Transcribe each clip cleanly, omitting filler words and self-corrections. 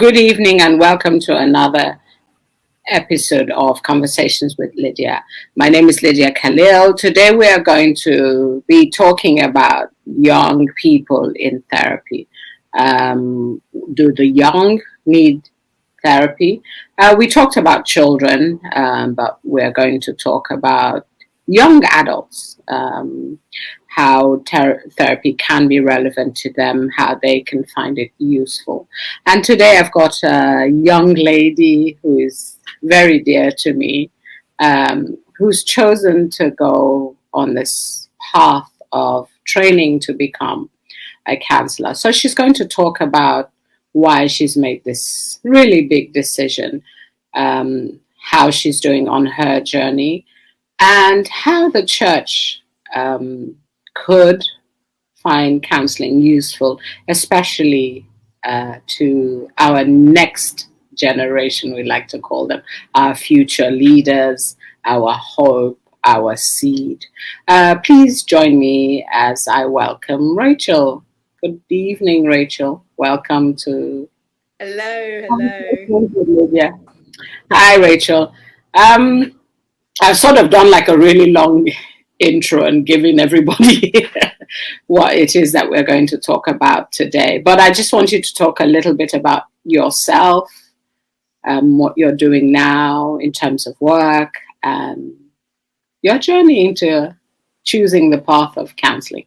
Good evening and welcome to another episode of Conversations with Lydia. My name is Lydia Khalil. Today we are going to be talking about young people in therapy. Do the young need therapy? We talked about children, but we're going to talk about young adults, how therapy can be relevant to them, how they can find it useful. And today I've got a young lady who is very dear to me, who's chosen to go on this path of training to become a counselor. So she's going to talk about why she's made this really big decision, how she's doing on her journey, and how the church could find counseling useful, especially to our next generation, we like to call them, our future leaders, our hope, our seed. Please join me as I welcome Rachel. Good evening, Rachel. Welcome to... Hello. Lydia. Hi, Rachel. I've sort of done like a really long intro and giving everybody what it is that we're going to talk about today. But I just want you to talk a little bit about yourself, what you're doing now in terms of work, and your journey into choosing the path of counseling.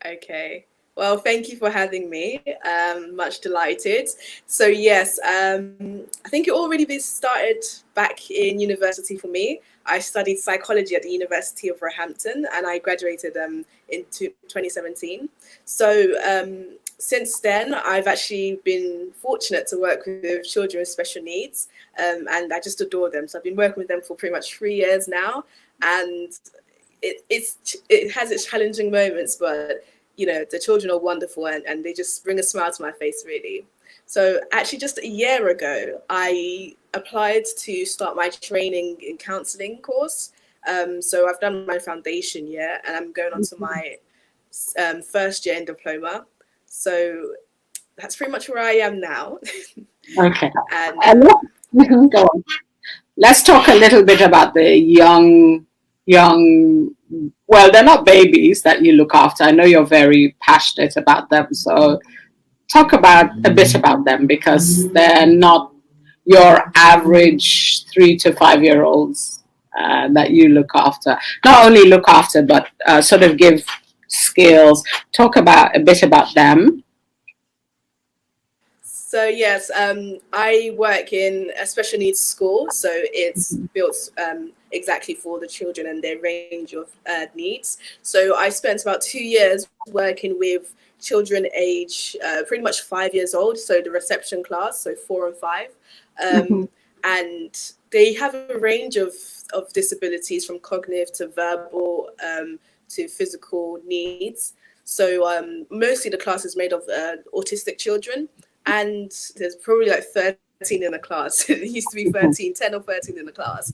Okay. Well, thank you for having me. Much delighted. So yes, I think it already been started back in university for me. I studied psychology at the University of Roehampton and I graduated in 2017. So since then, I've actually been fortunate to work with children with special needs, and I just adore them. So I've been working with them for pretty much 3 years now, and it has its challenging moments, but you know, the children are wonderful and they just bring a smile to my face, really. So actually just a year ago, I applied to start my training in counselling course. So I've done my foundation year and I'm going on to my first year in diploma. So that's pretty much where I am now. Okay. And go on. Let's talk a little bit about the young, well, they're not babies that you look after. I know you're very passionate about them. So talk about a bit about them, because they're not your average 3 to 5 year olds that you look after. Not only look after, but sort of give skills. Talk about a bit about them. So yes, I work in a special needs school, so it's built exactly for the children and their range of needs. So I spent about 2 years working with children age pretty much 5 years old, so the reception class, so 4 and 5. And they have a range of disabilities, from cognitive to verbal to physical needs. So mostly the class is made of autistic children. And there's probably like 13 in the class. It used to be 10 or 13 in the class.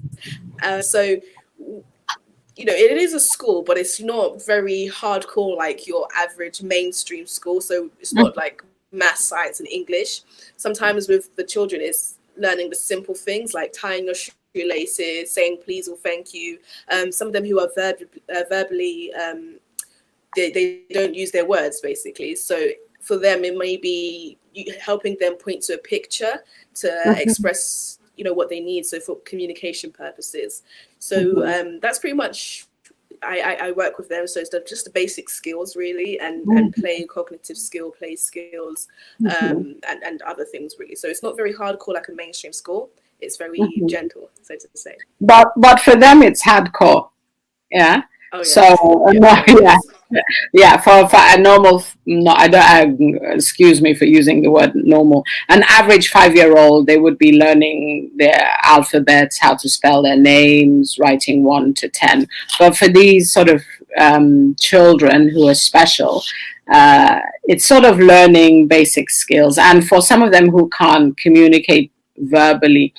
So, you know, it is a school, but it's not very hardcore like your average mainstream school. So it's not like math, science, and English. Sometimes with the children, it's learning the simple things like tying your shoelaces, saying please or thank you. Some of them who are verbally, they don't use their words, basically. So for them, it may be helping them point to a picture to express, you know, what they need. So for communication purposes. So that's pretty much, I work with them. So it's just the basic skills really, and play, cognitive skill, play skills, and other things really. So it's not very hardcore like a mainstream school. It's very gentle, so to say. But for them, it's hardcore. Yeah. Oh, yeah. So for a normal, no, I don't. Excuse me for using the word normal. An average 5-year-old, they would be learning their alphabets, how to spell their names, writing 1 to 10. But for these sort of children who are special, it's sort of learning basic skills. And for some of them who can't communicate verbally,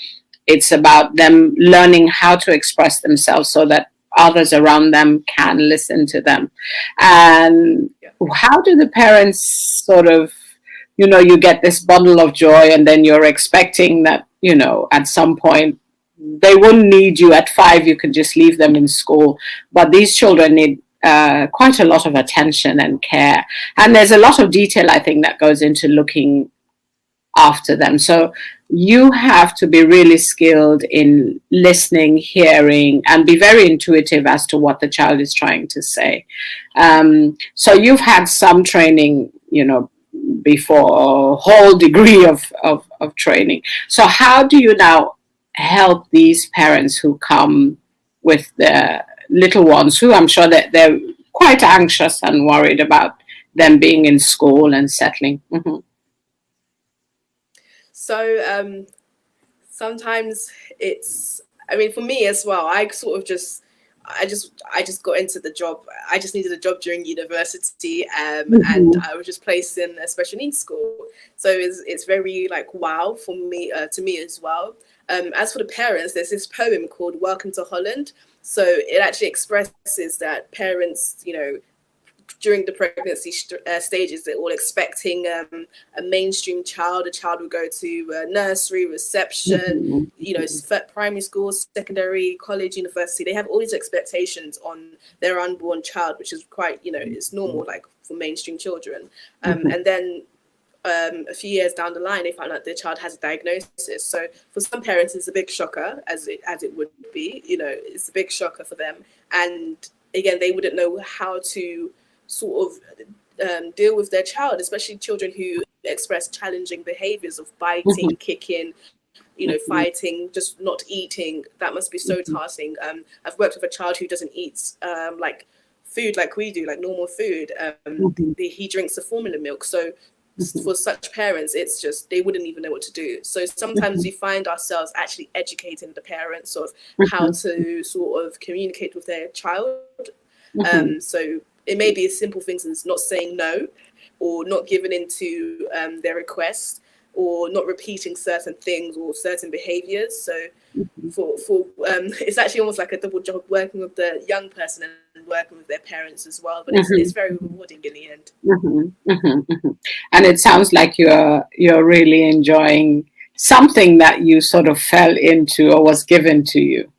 it's about them learning how to express themselves so that others around them can listen to them. And how do the parents sort of you get this bundle of joy, and then you're expecting that, at some point they wouldn't need you at 5, you could just leave them in school. But these children need quite a lot of attention and care. And there's a lot of detail, I think, that goes into looking after them. So you have to be really skilled in listening, hearing, and be very intuitive as to what the child is trying to say. So you've had some training, before, a whole degree of training. So how do you now help these parents who come with their little ones, who I'm sure that they're quite anxious and worried about them being in school and settling? Mm-hmm. So sometimes for me as well, I just got into the job. I just needed a job during university, and I was just placed in a special needs school. So it's very wow for me, to me as well. As for the parents, there's this poem called "Welcome to Holland." So it actually expresses that parents, during the pregnancy stages, they're all expecting a mainstream child. A child will go to nursery, reception, primary school, secondary, college, university. They have all these expectations on their unborn child, which is quite, it's normal, for mainstream children. And then a few years down the line, they found out their child has a diagnosis. So for some parents, it's a big shocker, as it would be. It's a big shocker for them. And again, they wouldn't know how to sort of deal with their child, especially children who express challenging behaviors of biting, kicking, fighting, just not eating. That must be so taxing. I've worked with a child who doesn't eat food like we do, like normal food. He drinks the formula milk. So for such parents, it's just, they wouldn't even know what to do. So sometimes we find ourselves actually educating the parents of how to sort of communicate with their child. So it may be as simple things as not saying no, or not giving in to their requests, or not repeating certain things or certain behaviors. So for it's actually almost like a double job, working with the young person and working with their parents as well. But it's very rewarding in the end. And it sounds like you're really enjoying something that you sort of fell into or was given to you.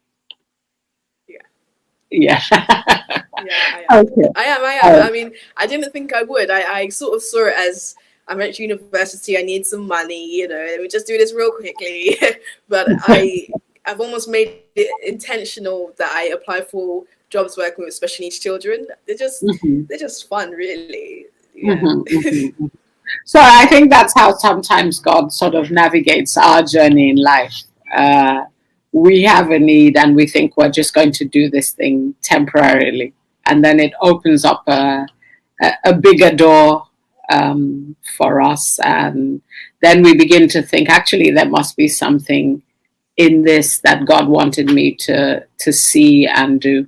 Yeah. I am. Okay. I am. I mean, I didn't think I would. I sort of saw it as, I'm at university, I need some money, let me just do this real quickly. But I've almost made it intentional that I apply for jobs working with special needs children. They're just fun, really. Yeah. So I think that's how sometimes God sort of navigates our journey in life. We have a need and we think we're just going to do this thing temporarily. And then it opens up a bigger door for us. And then we begin to think, actually, there must be something in this that God wanted me to see and do.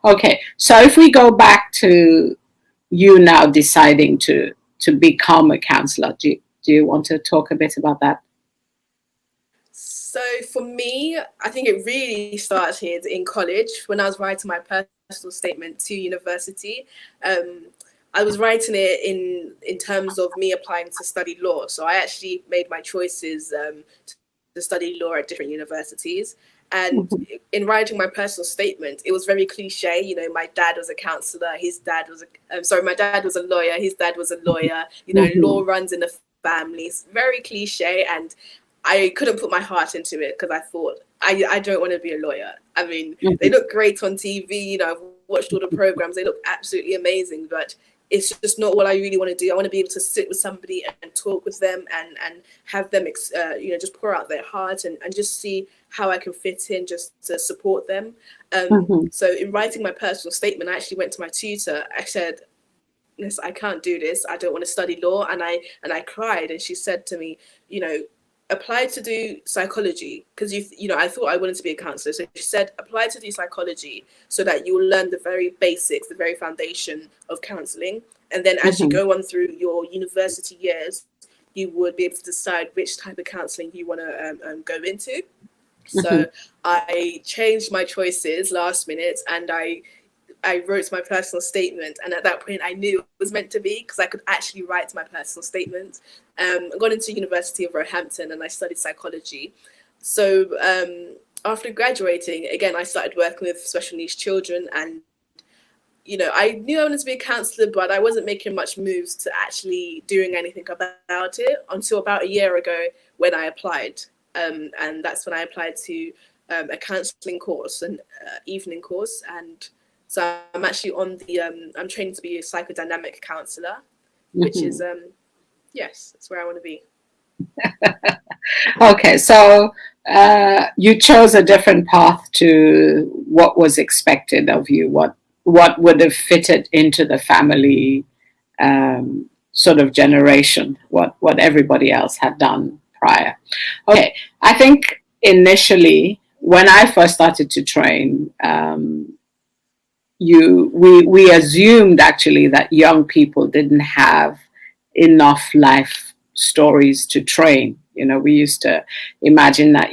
Okay, so if we go back to you now deciding to become a counselor, do you want to talk a bit about that? So for me, I think it really started in college when I was writing my personal statement to university. I was writing it in terms of me applying to study law. So I actually made my choices to study law at different universities. And in writing my personal statement, it was very cliche. My dad was a counselor. His dad was my dad was a lawyer. His dad was a lawyer. Law runs in the family. It's very cliche. And I couldn't put my heart into it because I thought, I don't want to be a lawyer. I mean, they look great on TV. I've watched all the programs. They look absolutely amazing. But it's just not what I really want to do. I want to be able to sit with somebody and talk with them and have them, just pour out their heart and just see how I can fit in just to support them. So in writing my personal statement, I actually went to my tutor. I said, "Yes, I can't do this. I don't want to study law." And I cried. And she said to me, apply to do psychology, because I thought I wanted to be a counselor. So she said, apply to do psychology so that you will learn the very basics, the very foundation of counseling. And then as you go on through your university years, you would be able to decide which type of counseling you want to go into. So I changed my choices last minute, and I I wrote my personal statement, and at that point I knew it was meant to be, because I could actually write my personal statement. I got into University of Roehampton and I studied psychology. So after graduating, again, I started working with special needs children, and I knew I wanted to be a counsellor, but I wasn't making much moves to actually doing anything about it until about a year ago when I applied. And that's when I applied to a counselling course, an evening course. And so I'm actually on the, I'm training to be a psychodynamic counsellor, which is, yes, that's where I want to be. Okay, so you chose a different path to what was expected of you, what would have fitted into the family sort of generation, what everybody else had done prior. Okay, I think initially when I first started to train, we assumed actually that young people didn't have enough life stories to train. We used to imagine that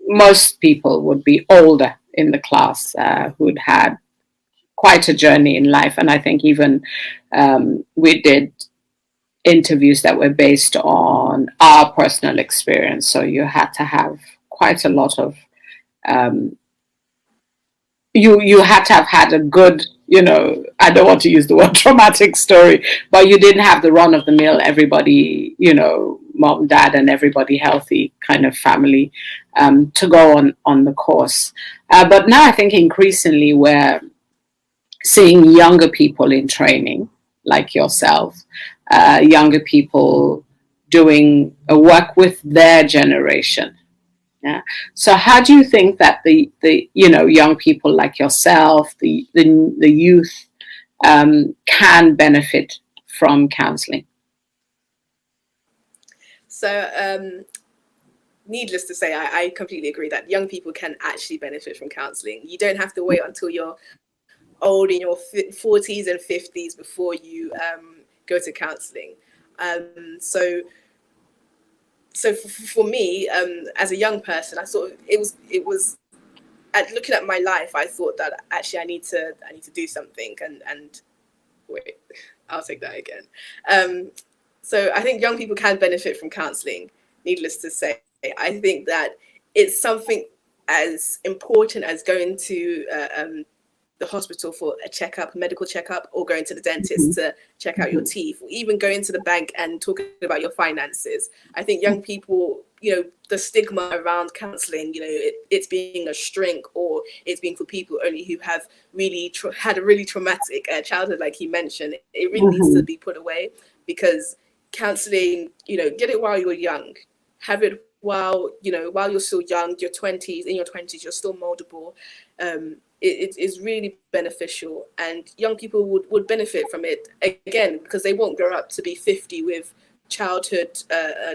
most people would be older in the class who'd had quite a journey in life. And I think even we did interviews that were based on our personal experience. So you had to have quite a lot of, you had to have had a good, I don't want to use the word traumatic story, but you didn't have the run of the mill, everybody, mom, dad, and everybody healthy kind of family to go on the course. But now I think increasingly we're seeing younger people in training, like yourself, younger people doing work with their generation. Yeah. So how do you think that the young people like yourself, the youth, can benefit from counselling? So needless to say, I completely agree that young people can actually benefit from counselling. You don't have to wait until you're old, in your 40s and 50s, before you go to counselling. So for me, as a young person, I thought it was at looking at my life, I thought that actually I need to do something, and wait, I'll take that again. So I think young people can benefit from counselling. Needless to say, I think that it's something as important as going to the hospital for a checkup, medical checkup, or going to the dentist to check out your teeth, or even going to the bank and talking about your finances. I think young people, the stigma around counselling, it's being a shrink, or it's being for people only who have really had a really traumatic childhood, like he mentioned. It really needs to be put away, because counselling, get it while you're young. Have it while you're still young, your 20s, in your 20s, you're still moldable. It is really beneficial, and young people would benefit from it, again, because they won't grow up to be 50 with childhood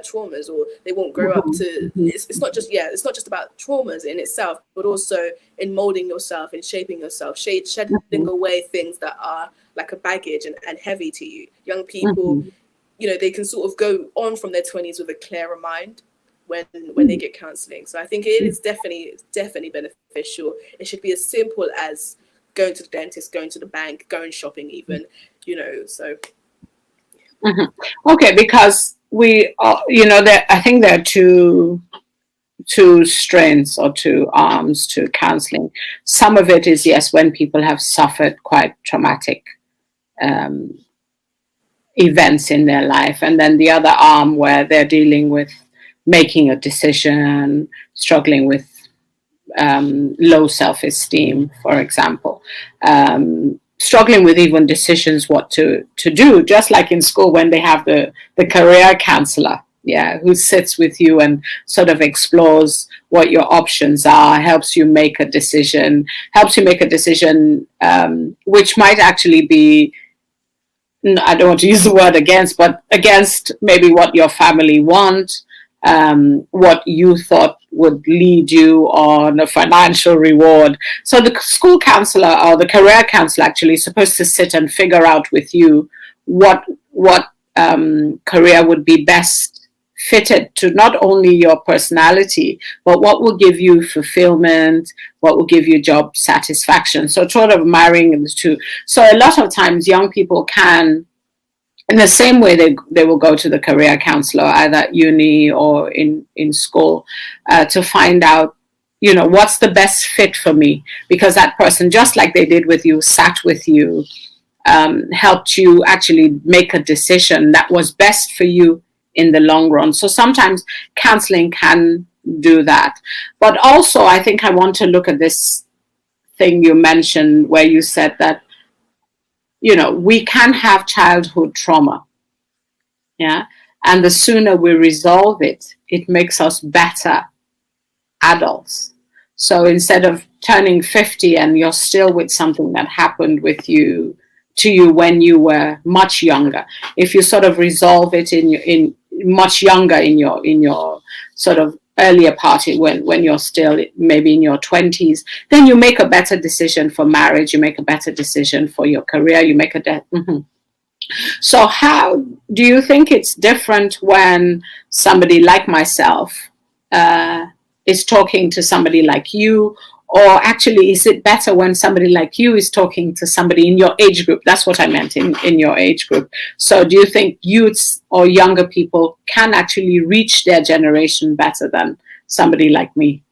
traumas, or they won't grow up to, it's not just about traumas in itself, but also in molding yourself and shaping yourself, shedding away things that are like a baggage and heavy to you. Young people, they can sort of go on from their 20s with a clearer mind when they get counselling. So I think it is definitely beneficial. It should be as simple as going to the dentist, going to the bank, going shopping even, so. Okay, because we, I think there are two strengths or two arms to counselling. Some of it is, yes, when people have suffered quite traumatic events in their life, and then the other arm where they're dealing with making a decision, struggling with low self-esteem, for example, struggling with even decisions what to do, just like in school when they have the career counselor, who sits with you and sort of explores what your options are, helps you make a decision, which might actually be, I don't want to use the word against, but against maybe what your family want, what you thought would lead you on a financial reward. So the school counselor or the career counselor actually is supposed to sit and figure out with you what career would be best fitted to not only your personality, but what will give you fulfillment, what will give you job satisfaction. So sort of marrying the two. So a lot of times young people can, in the same way they will go to the career counselor either at uni or in school to find out, you know, what's the best fit for me, because that person, just like they did with you, sat with you, helped you actually make a decision that was best for you in the long run. So sometimes counseling can do that. But also, I think I want to look at this thing you mentioned where you said that, you know, we can have childhood trauma. Yeah. And the sooner we resolve it, it makes us better adults. So instead of turning 50 and you're still with something that happened with you to you when you were much younger, if you sort of resolve it in much younger in your sort of earlier part, when you're still maybe in your 20s, then you make a better decision for marriage, you make a better decision for your career, you make a So how do you think it's different when somebody like myself is talking to somebody like you? Or actually, is it better when somebody like you is talking to somebody in your age group? That's what I meant, in your age group. So do you think youths or younger people can actually reach their generation better than somebody like me?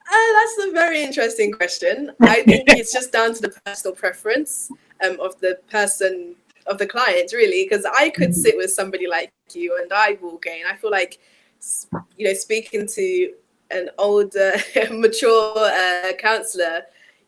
That's a very interesting question. I think it's just down to the personal preference of the person, of the client, really, because I could sit with somebody like you and I will gain. I feel like, you know, speaking to an older, mature counselor,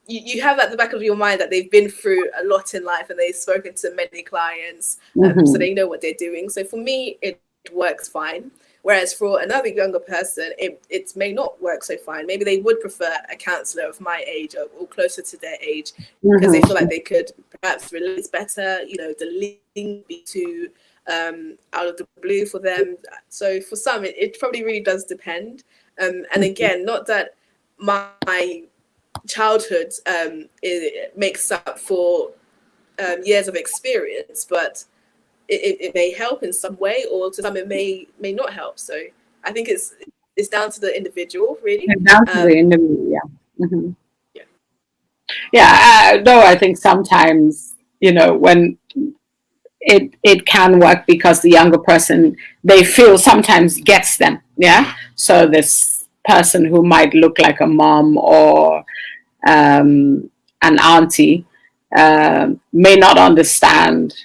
you have at the back of your mind that they've been through a lot in life and they've spoken to many clients, so they know what they're doing. So for me, it works fine. Whereas for another younger person, it may not work so fine. Maybe they would prefer a counsellor of my age or closer to their age, because they feel like they could perhaps relate better. You know, the link be too out of the blue for them. So for some, it probably really does depend. And again, not that my childhood it makes up for years of experience, but it may help in some way, or to some it may not help. So I think it's down to the individual, really. It's down to the individual, yeah. Yeah. Yeah, no, I think sometimes, you know, when it can work because the younger person, they feel sometimes gets them, yeah. So this person who might look like a mom or an auntie may not understand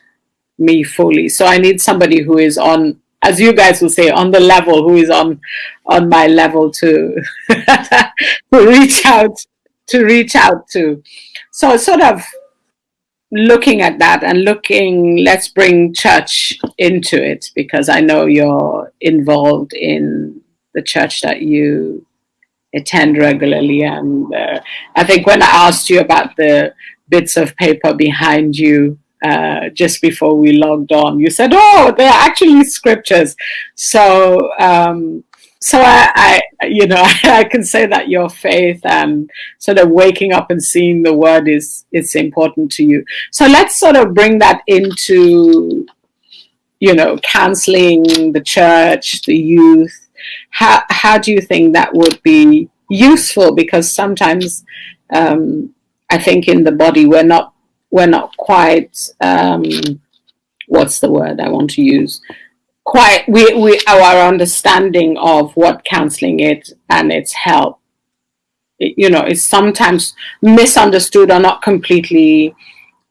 me fully. So I need somebody who is on, as you guys will say, on the level, who is on my level to reach out to. So sort of looking at that and let's bring church into it, because I know you're involved in the church that you attend regularly. And I think when I asked you about the bits of paper behind you just before we logged on, you said, "Oh, they're actually scriptures." So, I you know, I can say that your faith and sort of waking up and seeing the word it's important to you. So let's sort of bring that into, you know, counseling, the church, the youth. How do you think that would be useful? Because sometimes I think in the body we're not quite what's the word I want to use, quite we our understanding of what counseling is and its help, you know, is sometimes misunderstood or not completely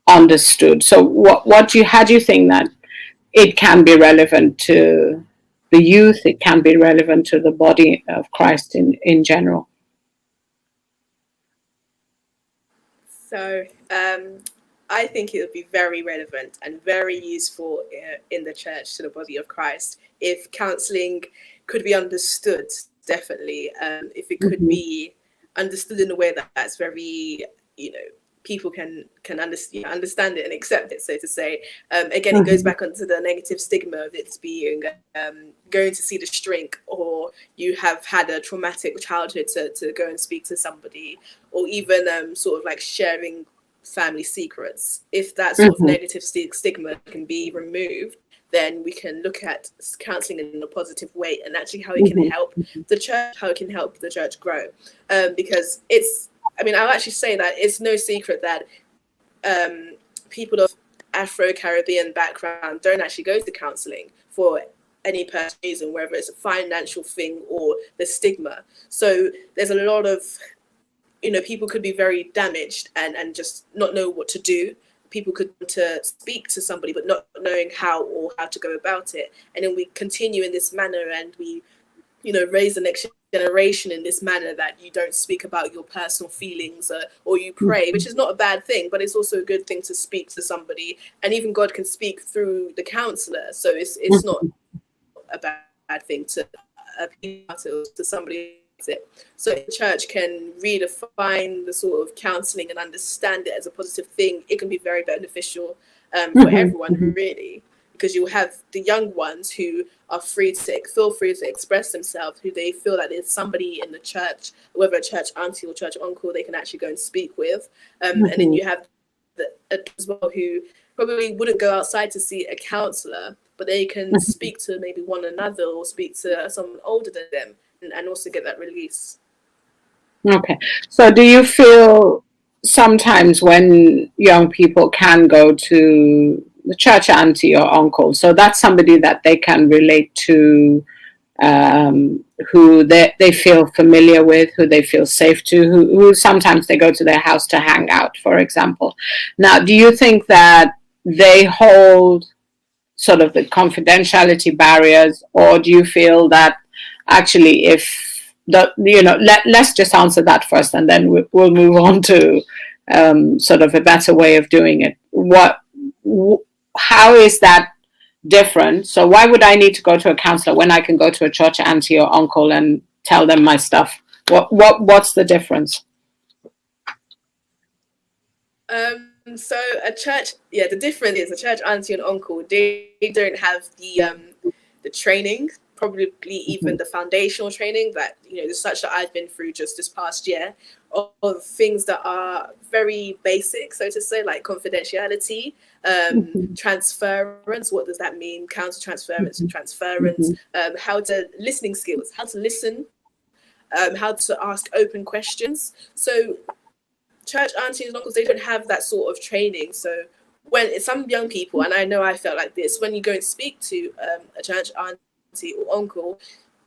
understood. So how do you think that it can be relevant to the youth, it can be relevant to the body of Christ in general? So I think it would be very relevant and very useful in the church to the body of Christ if counselling could be understood, definitely. If it could be understood in a way that's very, you know, people can understand it and accept it, so to say. Again, it goes back onto the negative stigma of it being going to see the shrink, or you have had a traumatic childhood to go and speak to somebody, or even sort of like sharing family secrets. If that sort of negative stigma can be removed, then we can look at counselling in a positive way, and actually how it can help the church, how it can help the church grow. Because I'll actually say that it's no secret that people of Afro-Caribbean background don't actually go to counselling for any personal reason, whether it's a financial thing or the stigma. So there's a lot of, people could be very damaged and just not know what to do. People could to speak to somebody but not knowing how to go about it. And then we continue in this manner, and we, raise the next generation in this manner, that you don't speak about your personal feelings, or you pray, which is not a bad thing, but it's also a good thing to speak to somebody. And even God can speak through the counselor. So it's not a bad thing to appeal to somebody. So the church can redefine the sort of counselling and understand it as a positive thing. It can be very beneficial for everyone, really, because you have the young ones who are feel free to express themselves, who they feel that there's somebody in the church, whether a church auntie or church uncle, they can actually go and speak with. And then you have as well, who probably wouldn't go outside to see a counsellor, but they can speak to maybe one another or speak to someone older than them, and also get that release. Okay. So do you feel sometimes when young people can go to the church auntie or uncle, so that's somebody that they can relate to, who they feel familiar with, who they feel safe to, who sometimes they go to their house to hang out, for example. Now, do you think that they hold sort of the confidentiality barriers, or do you feel that actually, if let's just answer that first, and then we'll move on to sort of a better way of doing it. How is that different? So why would I need to go to a counselor when I can go to a church auntie or uncle and tell them my stuff? What's the difference? So the difference is a church auntie and uncle, they don't have the training, probably even the foundational training that, the such that I've been through just this past year, of things that are very basic, so to say, like confidentiality, transference. What does that mean? Counter transference and transference, listening skills, how to listen, how to ask open questions. So church aunties and uncles, they don't have that sort of training. So when some young people, and I know I felt like this, when you go and speak to a church auntie or uncle,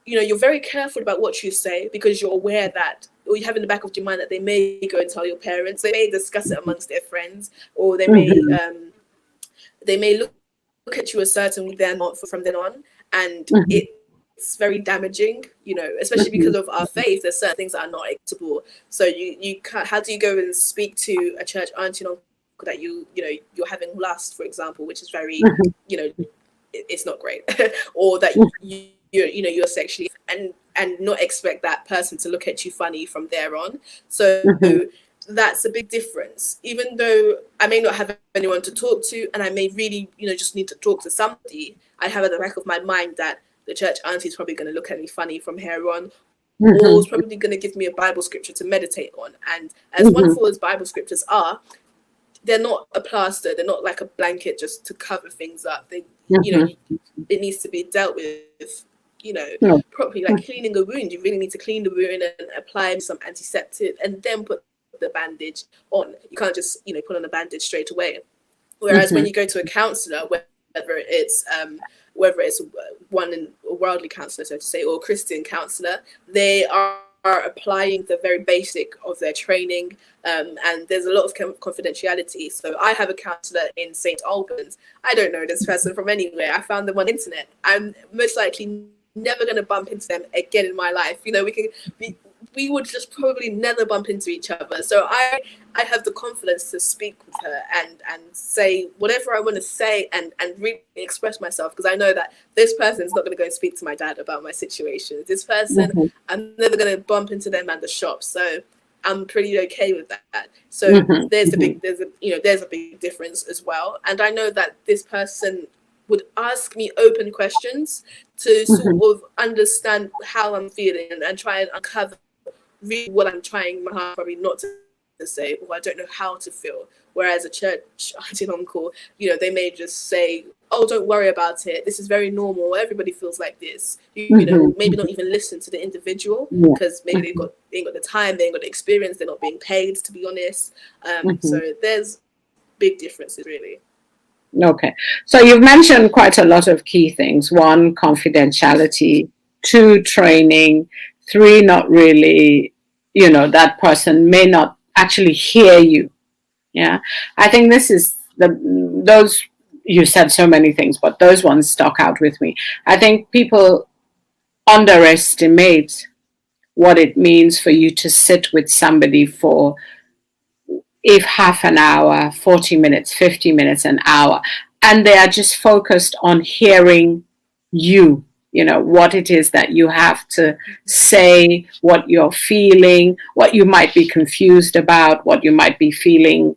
you're very careful about what you say, because you're aware that, or you have in the back of your mind that they may go and tell your parents, they may discuss it amongst their friends, or they may look at you a certain way from then on, and it's very damaging, especially because of our faith. There's certain things that are not acceptable. So you can't, how do you go and speak to a church auntie and uncle that you're having lust, for example, which is very, it's not great, or that you're sexually, and not expect that person to look at you funny from there on. So that's a big difference. Even though I may not have anyone to talk to, and I may really, just need to talk to somebody, I have at the back of my mind that the church auntie is probably going to look at me funny from here on, or is probably going to give me a Bible scripture to meditate on. And as wonderful as Bible scriptures are, they're not a plaster. They're not like a blanket just to cover things up. They, it needs to be dealt with, properly, like cleaning a wound. You really need to clean the wound and apply some antiseptic, and then put the bandage on. You can't just, put on a bandage straight away. Whereas when you go to a counselor, whether it's a worldly counselor, so to say, or a Christian counselor, they are applying the very basic of their training, and there's a lot of confidentiality. So I have a counselor in St. Albans. I don't know this person from anywhere. I found them on the internet. I'm most likely never going to bump into them again in my life. We would just probably never bump into each other. So I have the confidence to speak with her and say whatever I want to say, and really express myself, because I know that this person is not going to go and speak to my dad about my situation. This person, I'm never going to bump into them at the shop. So I'm pretty okay with that. So there's a big difference as well. And I know that this person would ask me open questions to sort of understand how I'm feeling, and try and uncover really what I'm trying my heart probably not to say, "Oh, I don't know how to feel." Whereas a church auntie and uncle, they may just say, "Oh, don't worry about it. This is very normal. Everybody feels like this." Maybe not even listen to the individual, because maybe they ain't got the time, they ain't got the experience, they're not being paid, to be honest. So there's big differences, really. Okay. So you've mentioned quite a lot of key things. 1, confidentiality. 2, training. 3, not really, that person may not actually hear you. Yeah. I think this is those, you said so many things, but those ones stuck out with me. I think people underestimate what it means for you to sit with somebody for, if half an hour, 40 minutes, 50 minutes, an hour, and they are just focused on hearing you, what it is that you have to say, what you're feeling, what you might be confused about, what you might be feeling,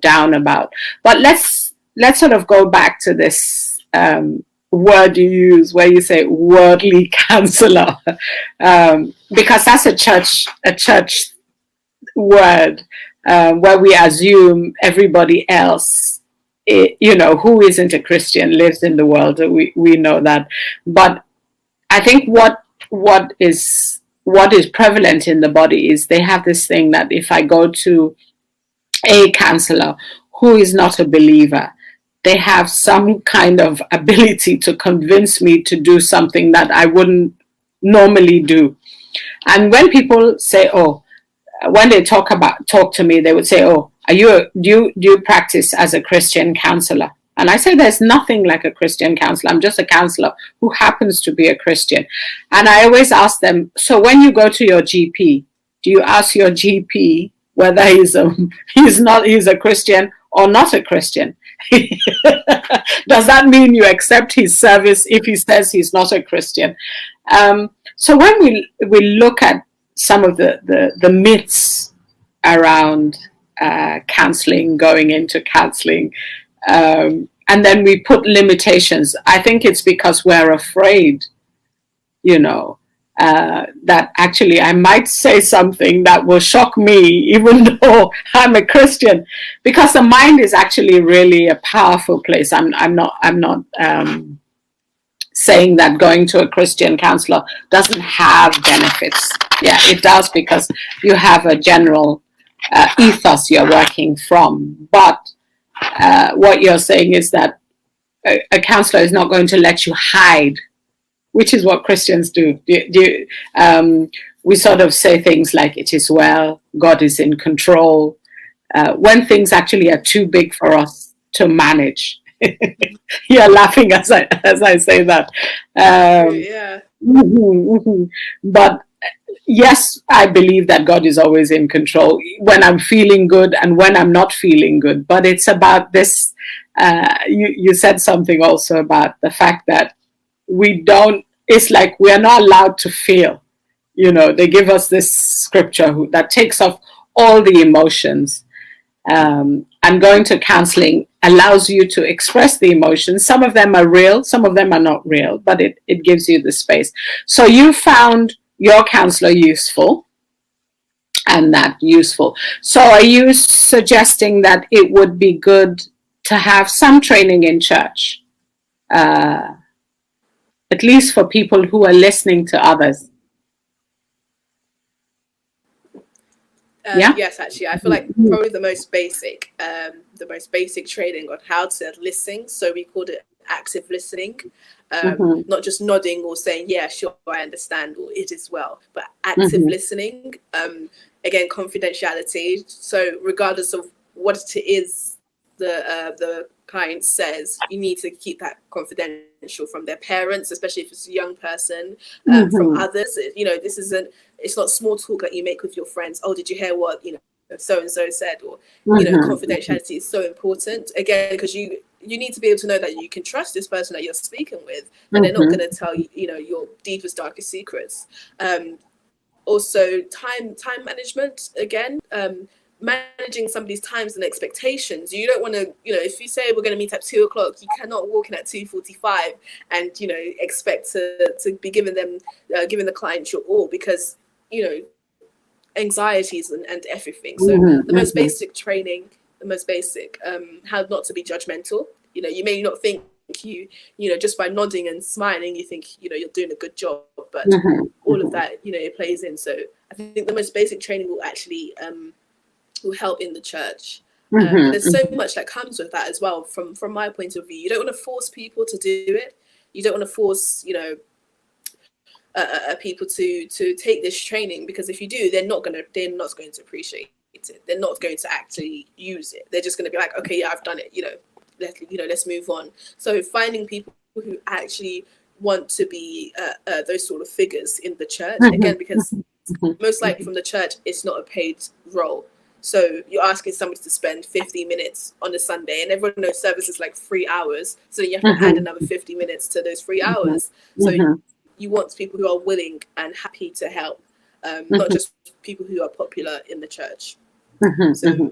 down about. But let's sort of go back to this word you use where you say worldly counselor, because that's a church word, where we assume everybody else, who isn't a Christian lives in the world. We know that. But I think what is prevalent in the body is they have this thing that if I go to a counselor who is not a believer, they have some kind of ability to convince me to do something that I wouldn't normally do. And when people say, "Oh," when they talk to me, they would say, "Oh, do you practice as a Christian counselor?" And I say, there's nothing like a Christian counselor. I'm just a counselor who happens to be a Christian. And I always ask them, so when you go to your GP, do you ask your GP whether he's a Christian or not a Christian? Does that mean you accept his service if he says he's not a Christian? So when we look at some of the myths around counseling, going into counseling, and then we put limitations, I think it's because we're afraid, that actually I might say something that will shock me, even though I'm a Christian, because the mind is actually really a powerful place. I'm not saying that going to a Christian counselor doesn't have benefits. Yeah, it does, because you have a general ethos you're working from. But what you're saying is that a counselor is not going to let you hide, which is what Christians do. We sort of say things like, "It is well, God is in control," when things actually are too big for us to manage. You're laughing as I say that. Yeah. But yes, I believe that God is always in control when I'm feeling good and when I'm not feeling good. But it's about this. You said something also about the fact that it's like we are not allowed to feel. They give us this scripture that takes off all the emotions. And going to counseling allows you to express the emotions. Some of them are real, some of them are not real, but it gives you the space. So you found your counselor useful, and that useful. So are you suggesting that it would be good to have some training in church, at least for people who are listening to others? Yeah? Yes, actually, I feel like probably the most basic training on how to listen. So we called it active listening, not just nodding or saying, "Yeah, sure, I understand," or "It is well," but active listening. Again, confidentiality. So regardless of what it is the client says, you need to keep that confidential from their parents, especially if it's a young person, from others. This isn't. It's not small talk that you make with your friends. "Oh, did you hear what so and so said?" Or confidentiality is so important, again, because you need to be able to know that you can trust this person that you're speaking with, and they're not going to tell you your deepest, darkest secrets. Also, time management, again. Managing somebody's times and expectations. You don't want to, if you say we're going to meet at 2:00, you cannot walk in at 2:45 and expect to be giving the client your all, because anxieties and everything. So the most basic training, the most basic, how not to be judgmental. You know, you may not think you know, just by nodding and smiling, you think, you know, you're doing a good job, but all of that, you know, it plays in. So I think the most basic training will actually will help in the church. There's so much that comes with that as well. From my point of view, you don't want to force people to do it. You don't want to force, you know, people to take this training, because if you do, they're not going to appreciate it. They're not going to actually use it. They're just going to be like, okay, yeah, I've done it. Let's move on. So finding people who actually want to be those sort of figures in the church, again, because most likely from the church, it's not a paid role. So you're asking somebody to spend 50 minutes on a Sunday, and everyone knows service is like 3 hours. So you have to add another 50 minutes to those 3 hours. So you want people who are willing and happy to help, not just people who are popular in the church. So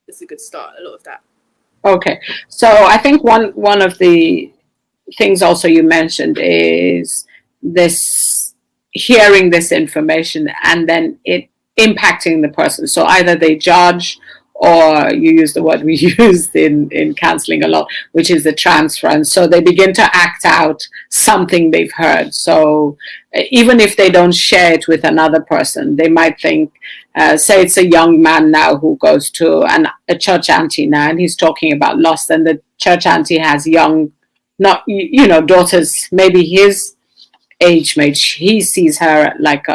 it's a good start, a lot of that. Okay. So I think one of the things also you mentioned is this, hearing this information and then it impacting the person. So either they judge, or you use the word we used in counseling a lot, which is the transference. So they begin to act out something they've heard. So even if they don't share it with another person, they might think, say it's a young man now who goes to a church auntie now, and he's talking about loss, and the church auntie has young, not, you know, daughters, maybe his age mate. He sees her like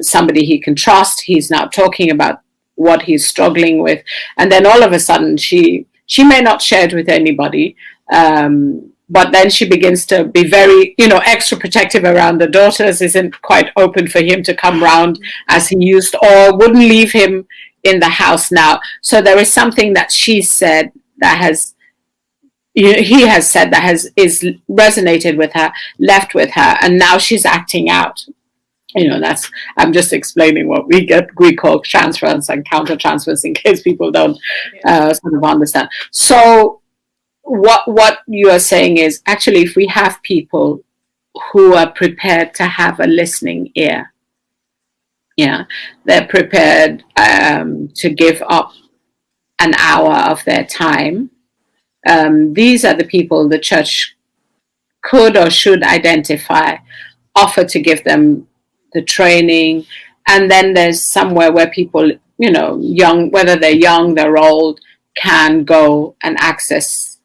somebody he can trust. He's now talking about what he's struggling with, and then all of a sudden she may not share it with anybody, but then she begins to be very, you know, extra protective around the daughters, isn't quite open for him to come round as he used, or wouldn't leave him in the house now. So there is something that she said that has, he has said that is resonated with her, left with her, and now she's acting out. You know, I'm just explaining what we call transference and counter-transference, in case people don't sort of understand. So what you are saying is, actually, if we have people who are prepared to have a listening ear, yeah, they're prepared to give up an hour of their time, these are the people the church could or should identify, offer to give them the training. And then there's somewhere where people, you know, young, whether they're young, they're old, can go and access,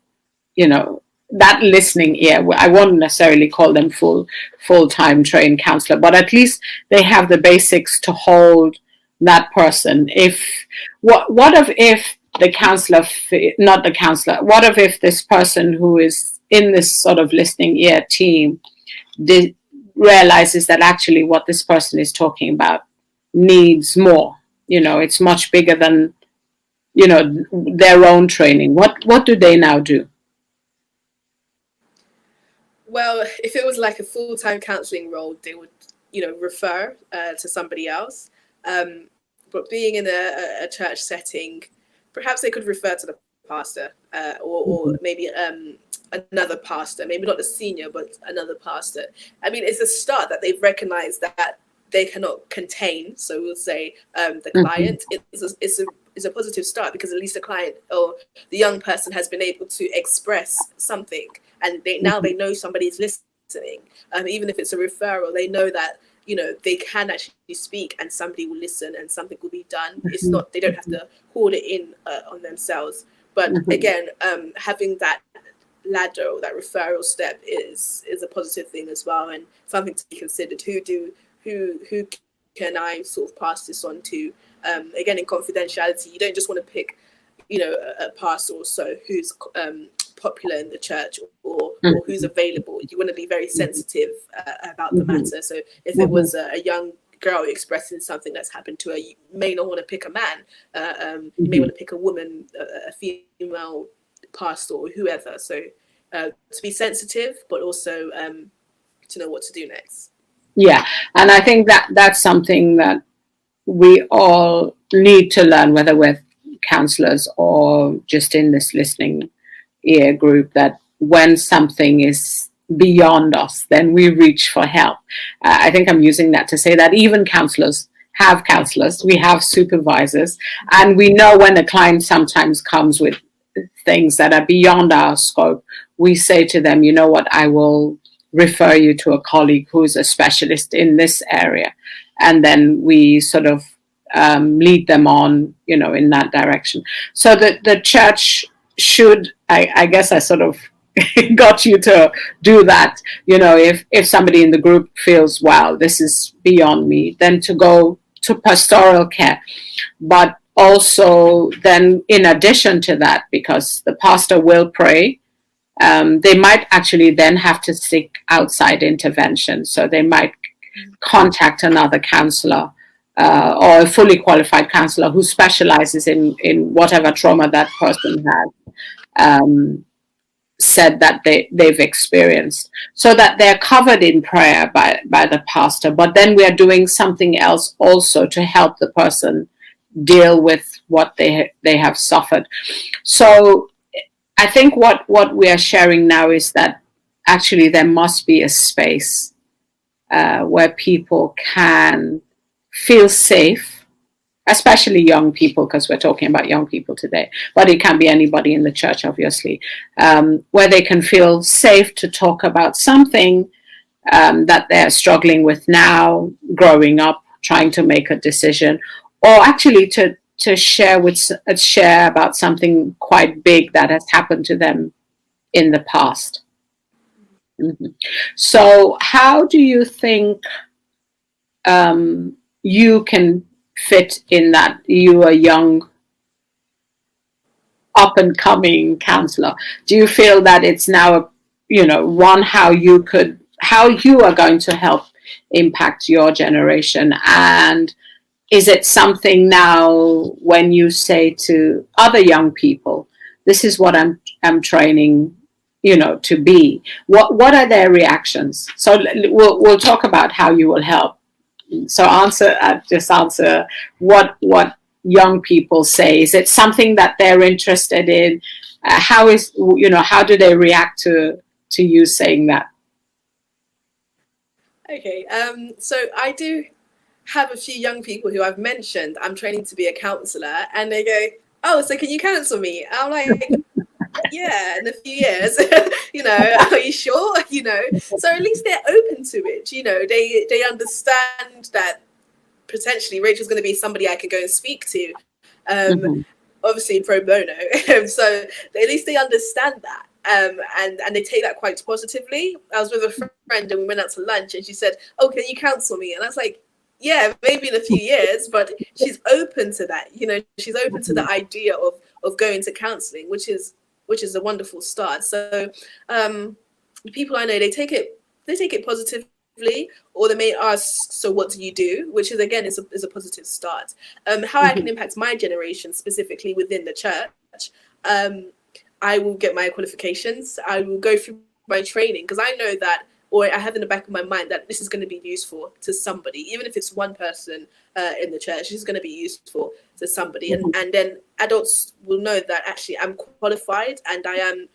you know, that listening ear. I won't necessarily call them full-time trained counselor, but at least they have the basics to hold that person. What if the counselor, not the counselor, what if this person who is in this sort of listening ear team realizes that actually what this person is talking about needs more? You know, it's much bigger than, you know, their own training. What do they now do? Well, if it was like a full-time counseling role, they would, you know, refer to somebody else. But being in a church setting, perhaps they could refer to the pastor, or maybe another pastor, maybe not the senior, but another pastor. I mean, it's a start that they've recognized that they cannot contain. So we'll say the client. It's a positive start, because at least the client or the young person has been able to express something, and now they know somebody's listening. Even if it's a referral, they know that, you know, they can actually speak and somebody will listen and something will be done. It's not, they don't have to hold it in on themselves. But again, having that ladder or that referral step is a positive thing as well, and something to be considered. Who can I sort of pass this on to? Again, in confidentiality, you don't just want to pick, you know, a pastor or so who's popular in the church or who's available. You want to be very sensitive about the matter. So if it was a young girl expressing something that's happened to her, you may not want to pick a man. You may want to pick a woman, a female pastor or whoever. So to be sensitive, but also to know what to do next. Yeah, and I think that's something that we all need to learn, whether we're counselors or just in this listening ear group, that when something is beyond us, then we reach for help. I think I'm using that to say that even counselors have counselors, we have supervisors, and we know when a client sometimes comes with things that are beyond our scope, we say to them, you know what, I will refer you to a colleague who's a specialist in this area. And then we sort of lead them on, in that direction. So the church should, I guess I sort of got you to do that. If somebody in the group feels, wow, this is beyond me, then to go to pastoral care. But also then, in addition to that, because the pastor will pray, they might actually then have to seek outside intervention. So they might contact another counselor or a fully qualified counselor who specializes in whatever trauma that person has said that they've experienced, so that they're covered in prayer by the pastor. But then we are doing something else also to help the person deal with what they have suffered. So I think what we are sharing now is that actually there must be a space where people can feel safe, especially young people, because we're talking about young people today, but it can be anybody in the church, obviously, where they can feel safe to talk about something that they're struggling with now, growing up, trying to make a decision, or actually to share about something quite big that has happened to them in the past. Mm-hmm. So how do you think you can fit in that? You are a young, up and coming counselor. Do you feel that it's now, how you are going to help impact your generation? And is it something now when you say to other young people, this is what I'm training, to be? What are their reactions? So we'll talk about how you will help. So answer what young people say. Is it something that they're interested in? How do they react to you saying that? Okay, so I do have a few young people who I've mentioned I'm training to be a counsellor, and they go, oh, so can you counsel me? I'm like, yeah, in a few years, are you sure? So at least they're open to it. They understand that potentially Rachel's going to be somebody I can go and speak to, obviously pro bono. So at least they understand that. And they take that quite positively. I was with a friend and we went out to lunch, and she said, oh, can you counsel me? And I was like, yeah, maybe in a few years, but she's open to that. She's open to the idea of going to counseling, which is a wonderful start. So people I know, they take it positively, or they may ask, so what do you do? Which is, again, is a positive start. How I can impact my generation specifically within the church. I will get my qualifications. I will go through my training, because I know that, or I have in the back of my mind that this is going to be useful to somebody, even if it's one person in the church. This is going to be useful to somebody, and then adults will know that actually I'm qualified and I am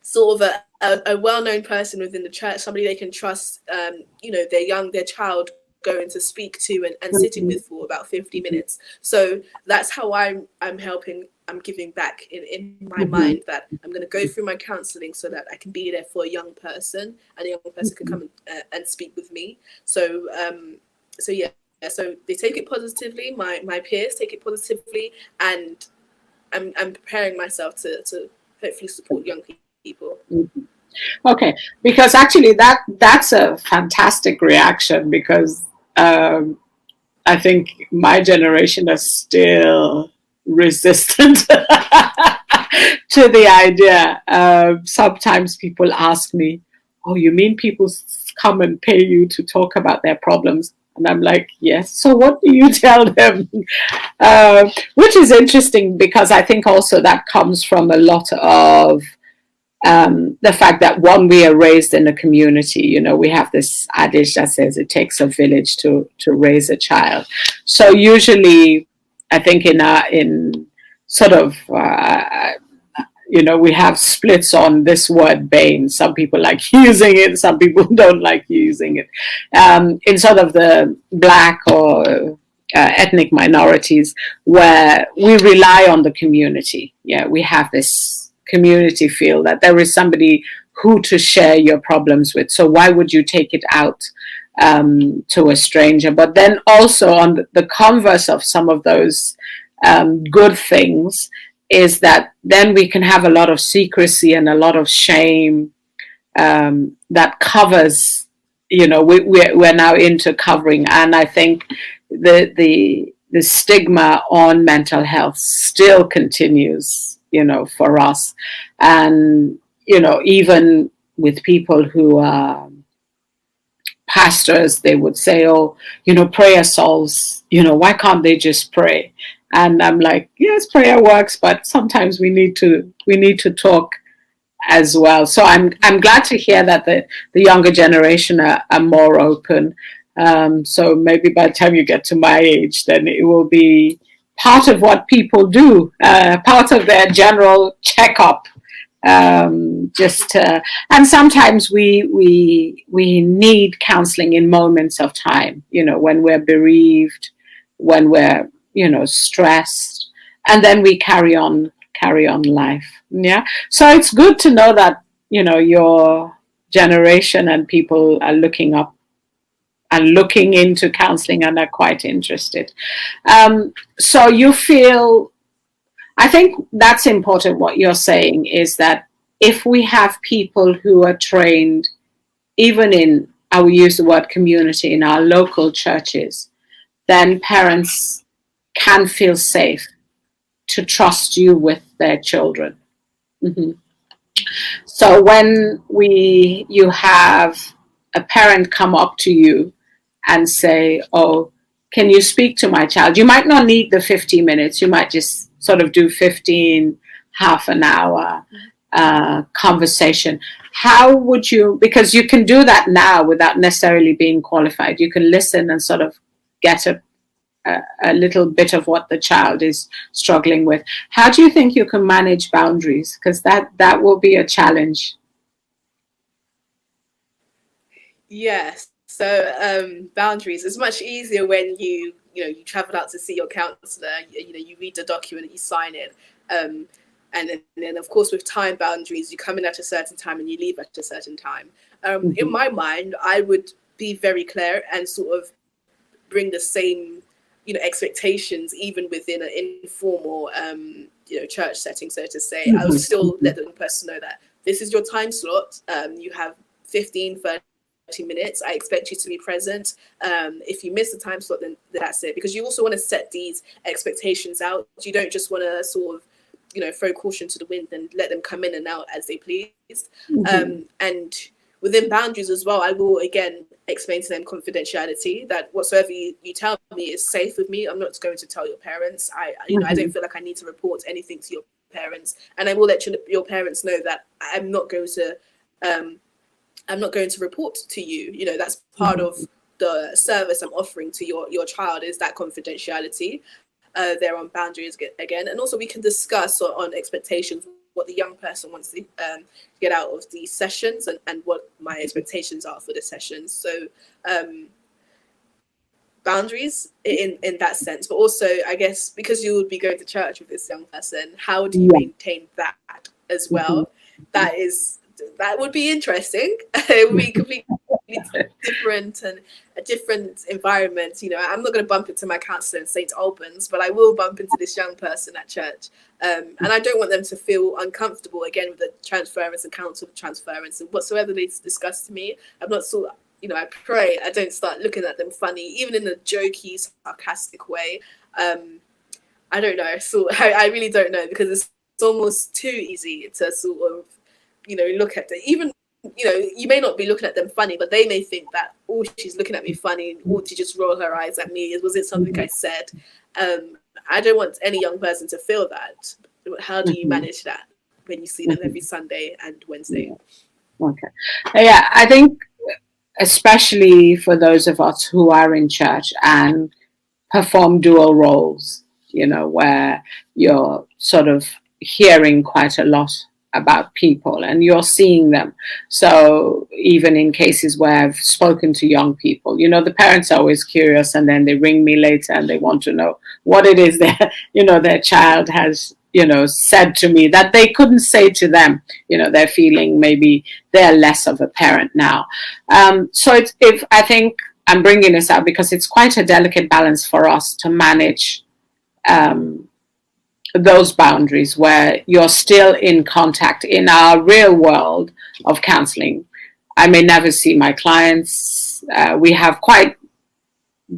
sort of a well-known person within the church, somebody they can trust. Their child going to speak to and sitting with for about 50 minutes. So that's how I'm helping. I'm giving back in my mind, that I'm going to go through my counselling so that I can be there for a young person, and a young person can come and speak with me. So so they take it positively. My peers take it positively, and I'm preparing myself to hopefully support young people. Okay, because actually that's a fantastic reaction, because I think my generation is still resistant to the idea. Sometimes people ask me, oh, you mean people come and pay you to talk about their problems? And I'm like, yes. So what do you tell them? Which is interesting, because I think also that comes from a lot of the fact that, one, we are raised in a community. We have this adage that says it takes a village to raise a child. So usually, I think in sort of we have splits on this word BAME. Some people like using it, some people don't like using it. In sort of the Black or ethnic minorities, where we rely on the community. Yeah, we have this community feel that there is somebody who to share your problems with. So why would you take it out to a stranger? But then also on the converse of some of those good things is that then we can have a lot of secrecy and a lot of shame that covers, we're now into covering. And I think the stigma on mental health still continues, for us. And, even with people who are pastors, they would say, oh, prayer solves, why can't they just pray? And I'm like, yes, prayer works, but sometimes we need to talk as well. So I'm glad to hear that the younger generation are more open. So maybe by the time you get to my age, then it will be part of what people do, part of their general checkup. And sometimes we need counseling in moments of time, when we're bereaved, when we're stressed, and then we carry on life. Yeah. So it's good to know that, your generation and people are looking up and looking into counseling and are quite interested. So you feel, I think that's important. What you're saying is that if we have people who are trained, even in, I will use the word community, in our local churches, then parents can feel safe to trust you with their children. Mm-hmm. So when you have a parent come up to you and say, oh, can you speak to my child? You might not need the 50 minutes. You might just sort of do 15, half an hour conversation. How would you, because you can do that now without necessarily being qualified. You can listen and sort of get a little bit of what the child is struggling with. How do you think you can manage boundaries? Because that will be a challenge. Yes. So boundaries is much easier when you travel out to see your counselor. You read the document, you sign it, and then of course with time boundaries, you come in at a certain time and you leave at a certain time. In my mind, I would be very clear and sort of bring the same expectations even within an informal church setting, so to say. I would still let the person know that this is your time slot. You have 15, 30 minutes. I expect you to be present. If you miss the time slot, then that's it, because you also want to set these expectations out. You don't just want to sort of throw caution to the wind and let them come in and out as they please. And within boundaries as well, I will again explain to them confidentiality, that whatsoever you tell me is safe with me. I'm not going to tell your parents. I don't feel like I need to report anything to your parents, and I will let your parents know that I'm not going to report to you. That's part of the service I'm offering to your child, is that confidentiality. There on boundaries again, and also we can discuss on expectations, what the young person wants to get out of these sessions, and what my expectations are for the sessions. So boundaries in that sense, but also I guess because you would be going to church with this young person, how do you maintain that as well? That would be interesting. It would be completely different and a different environment. I'm not going to bump into my counselor in St. Albans, but I will bump into this young person at church. And I don't want them to feel uncomfortable again with the transference and counsel transference and whatsoever they discuss to me. I'm not sort of, I pray I don't start looking at them funny, even in a jokey, sarcastic way. I don't know. So I really don't know, because it's almost too easy to sort of, look at them. Even, you may not be looking at them funny, but they may think that, oh, she's looking at me funny, or to just roll her eyes at me. Was it something I said? I don't want any young person to feel that. How do you manage that when you see them every Sunday and Wednesday? Okay. Yeah, I think especially for those of us who are in church and perform dual roles, where you're sort of hearing quite a lot about people, and you're seeing them. So even in cases where I've spoken to young people, you know, the parents are always curious, and then they ring me later and they want to know what it is that, you know, their child has, you know, said to me that they couldn't say to them. You know, they're feeling maybe they're less of a parent now. So it's, if I think I'm bringing this up because it's quite a delicate balance for us to manage those boundaries where you're still in contact in our real world of counseling. I may never see my clients. We have quite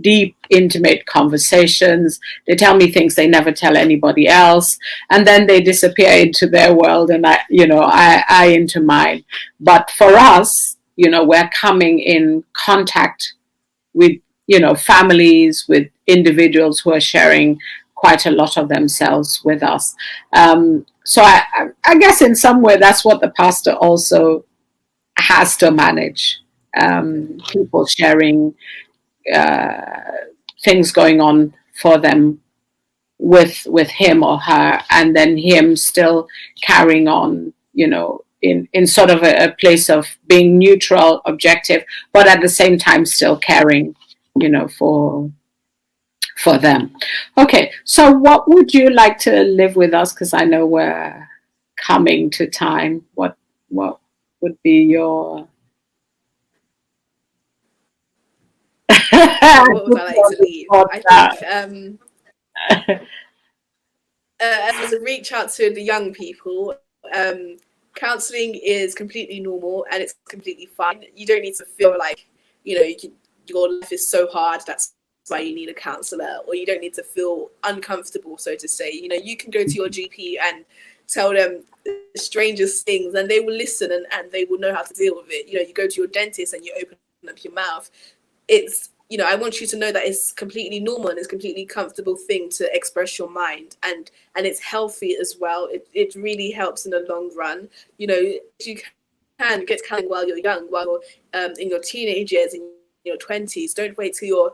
deep, intimate conversations. They tell me things they never tell anybody else, and then they disappear into their world, and I into mine. But for us, you know, we're coming in contact with, you know, families, with individuals who are sharing quite a lot of themselves with us. So I guess in some way that's what the pastor also has to manage. People sharing things going on for them with him or her, and then him still carrying on, you know, in sort of a place of being neutral, objective, but at the same time still caring, you know, for them. Okay, so what would you like to live with us? Because I know we're coming to time. What would be your What would I like to leave? I think as a reach out to the young people, counseling is completely normal and it's completely fine. You don't need to feel like, you know, your life is so hard, that's why you need a counselor, or you don't need to feel uncomfortable, so to say. You know, you can go to your GP and tell them the strangest things and they will listen, and they will know how to deal with it. You know, you go to your dentist and you open up your mouth. It's, you know, I want you to know that it's completely normal and it's a completely comfortable thing to express your mind, and it's healthy as well. It really helps in the long run. You know, you can get counseling while you're young, while you're in your teenage years, in your 20s. Don't wait till you're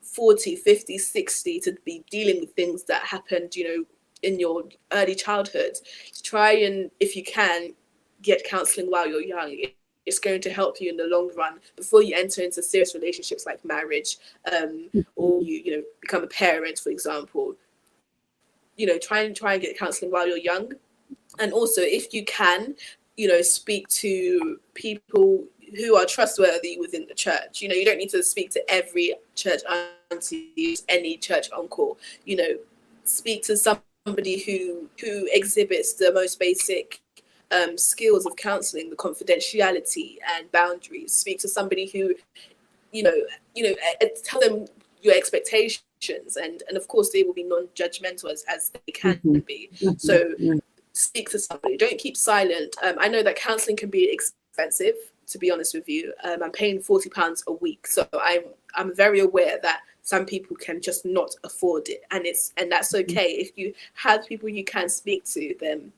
40, 50, 60 to be dealing with things that happened, you know, in your early childhood. Try and, if you can, get counseling while you're young. It's going to help you in the long run before you enter into serious relationships like marriage, or you know, become a parent, for example. You know, try and get counseling while you're young. And also, if you can, you know, speak to people who are trustworthy within the church. You know, you don't need to speak to every church auntie, any church uncle. You know, speak to somebody who exhibits the most basic skills of counseling, the confidentiality and boundaries. Speak to somebody who, you know, tell them your expectations, and of course they will be non-judgmental as they can be. So speak to somebody. Don't keep silent. I know that counseling can be expensive, to be honest with you. I'm paying £40 a week, so I'm very aware that some people can just not afford it, and that's okay. If you have people you can speak to them,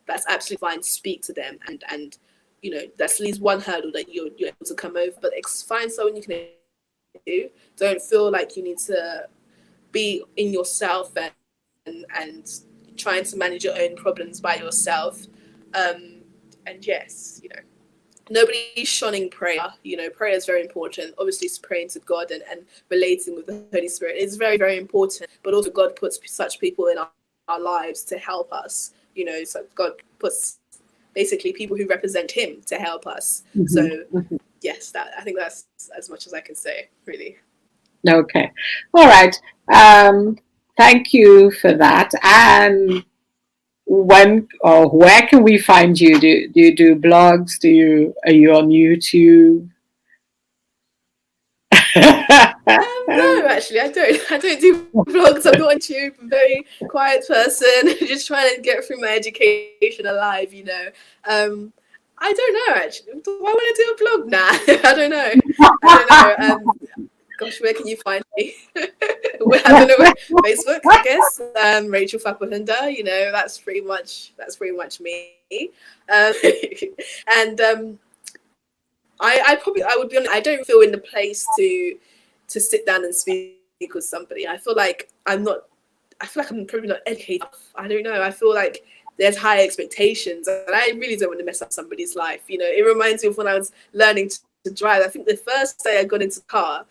that's absolutely fine. Speak to them, and you know, that's at least one hurdle that you're able to come over. But find someone you can do. Don't feel like you need to be in yourself and trying to manage your own problems by yourself. And yes, you know, nobody's shunning prayer. You know, prayer is very important. Obviously, it's praying to God and relating with the Holy Spirit is very, very important. But also, God puts such people in our lives to help us. You know, so God puts basically people who represent Him to help us. So, yes, I think that's as much as I can say, really. Okay. All right. Thank you for that. And when or where can we find you? Do you do blogs? Are you on YouTube? No, actually, I don't do vlogs. I'm not on YouTube. I'm a very quiet person, just trying to get through my education alive, you know. I don't know, actually. Do I want to do a vlog now? I don't know. Gosh, where can you find me? I don't know. Facebook, I guess. Rachel Fapohunda. You know, that's pretty much me. And I would be honest, I don't feel in the place to sit down and speak with somebody. I feel like I'm probably not educated enough. I don't know. I feel like there's high expectations, and I really don't want to mess up somebody's life. You know, it reminds me of when I was learning to drive. I think the first day I got into the car,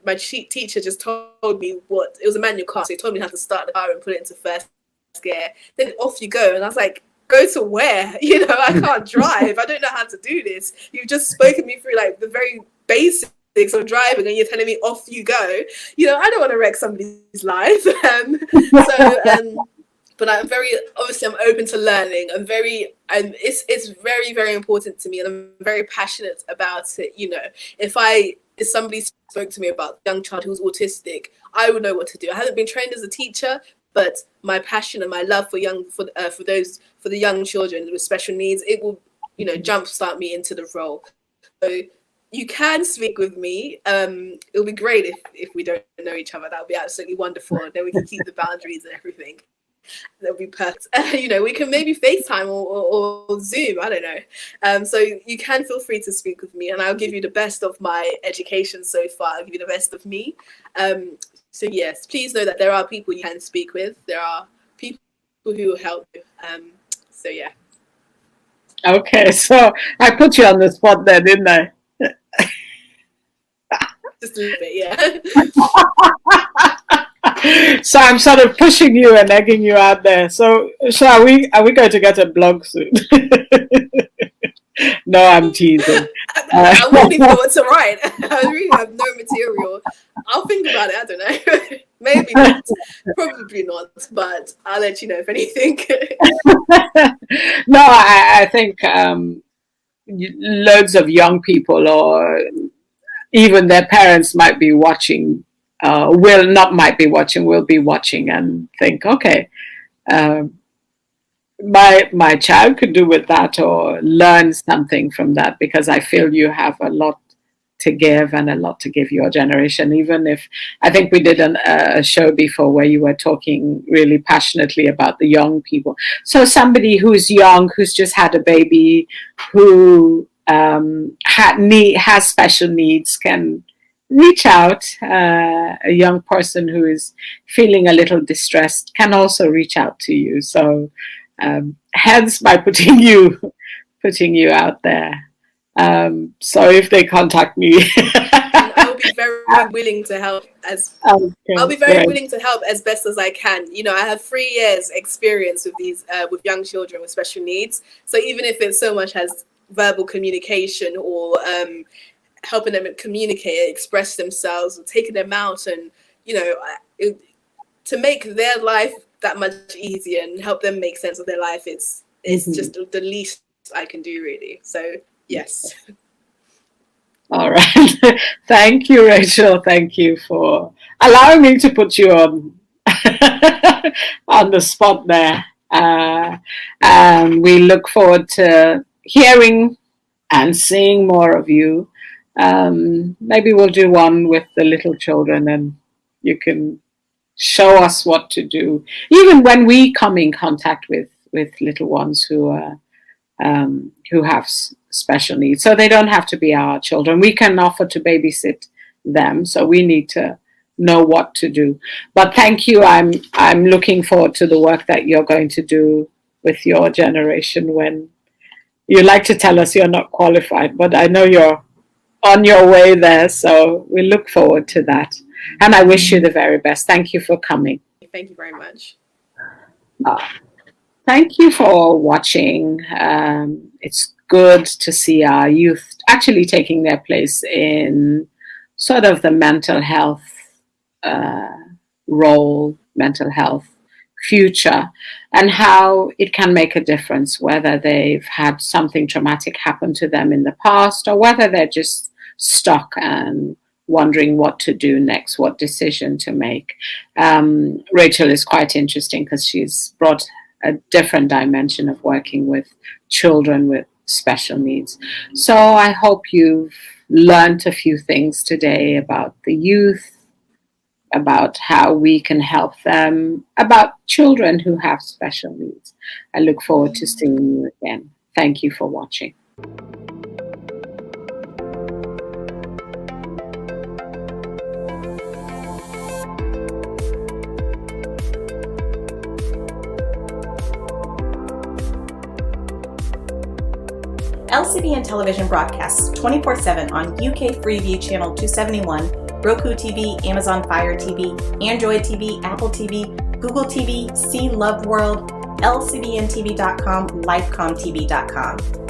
my teacher just told me it was a manual car, so he told me how to start the car and put it into first gear. Then off you go, and I was like, go to where? You know, I can't drive. I don't know how to do this. You've just spoken me through like the very basics of driving, and you're telling me off you go. You know, I don't want to wreck somebody's life. But I'm open to learning. It's very, very important to me, and I'm very passionate about it. You know, if somebody spoke to me about a young child who's autistic, I would know what to do. I haven't been trained as a teacher, but my passion and my love for the young children with special needs, it will, you know, jumpstart me into the role. So you can speak with me. It'll be great if we don't know each other. That would be absolutely wonderful. And then we can keep the boundaries and everything. That'll be perfect. You know, we can maybe FaceTime or Zoom. I don't know. So you can feel free to speak with me, and I'll give you the best of my education so far. I'll give you the best of me. So yes, please know that there are people you can speak with. There are people who will help you. So yeah. Okay, so I put you on the spot there, didn't I? Just a little bit, yeah. So I'm sort of pushing you and egging you out there. So are we going to get a blog soon? No, I'm teasing. I wouldn't even know what to write. I really have no material. I'll think about it. I don't know. Maybe not. Probably not. But I'll let you know if anything. No, I think loads of young people, or even their parents, might be watching. Will be watching and think, okay, my child could do with that or learn something from that, because I feel you have a lot to give and a lot to give your generation. Even if I think we did a show before where you were talking really passionately about the young people. So somebody who's young, who's just had a baby, who has special needs, can reach out. A young person who is feeling a little distressed can also reach out to you. So hence by putting you out there. So if they contact me, I'll be very willing to help willing to help as best as I can. You know, I have 3 years experience with these with young children with special needs. So even if it's so much as verbal communication or helping them communicate, express themselves, or taking them out, and you know, to make their life that much easier and help them make sense of their life, it's just the least I can do, really. So yes. All right. Thank you, Rachel. Thank you for allowing me to put you on on the spot there. And we look forward to hearing and seeing more of you. Maybe we'll do one with the little children, and you can show us what to do. Even when we come in contact with little ones who have special needs, so they don't have to be our children. We can offer to babysit them, so we need to know what to do. But thank you. I'm looking forward to the work that you're going to do with your generation. When you like to tell us you're not qualified, but I know you're on your way there, so we look forward to that. And I wish you the very best. Thank you for coming. Thank you very much. Thank you for watching. It's good to see our youth actually taking their place in sort of the mental health role, mental health future, and how it can make a difference, whether they've had something traumatic happen to them in the past, or whether they're just stuck and wondering what to do next, what decision to make. Rachel is quite interesting because she's brought a different dimension of working with children with special needs. So I hope you've learned a few things today about the youth, about how we can help them, about children who have special needs. I look forward to seeing you again. Thank you for watching. LCBN television broadcasts 24/7 on UK Freeview Channel 271, Roku TV, Amazon Fire TV, Android TV, Apple TV, Google TV, C Love World, LCBNTV.com, LifeComTV.com.